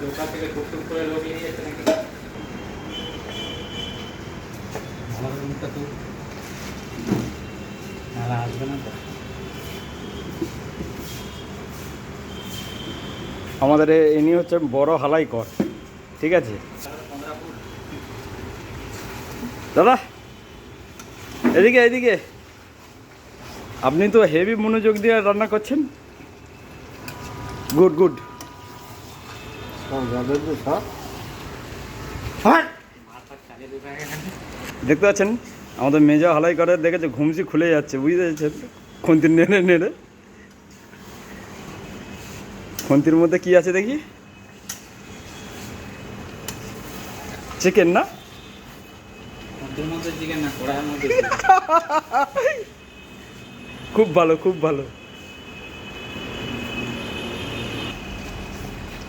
ওখান থেকে টুকটুক করে লোক নিয়ে যাচ্ছে নাকি ভালো রুমটা তো নালা আসবে না তো। আমাদের ইনি হচ্ছে বড় হালাইকর, ঠিক আছে দাদা। এদিকে এদিকে, আপনি তো হেভি মনোযোগ দিয়ে রান্না করছেন। Good good. দেখতে পাচ্ছেন আমাদের মেজা হালাই করে দেখেছে ঘুমসি খুলে যাচ্ছে, বুঝতে পারছেন? খুন্তির নেড়ে নেড়ে। খুন্তির মধ্যে কি আছে দেখি? চিকেন না? খুব ভালো খুব ভালো।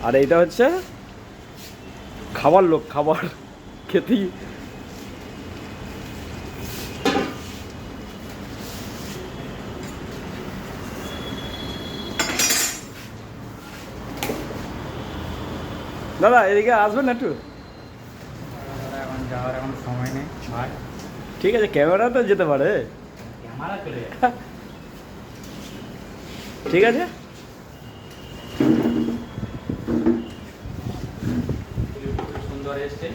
আর এইটা হচ্ছে খাবার লোক, খাবার খেতেই। দাদা এদিকে আসবেন না একটু? এখন যাওয়ার এখন সময় নেই ভাই। ঠিক আছে, ক্যামেরা তো যেতে পারে। ক্যামেরা চলে ঠিক আছে। সুন্দর এসছে।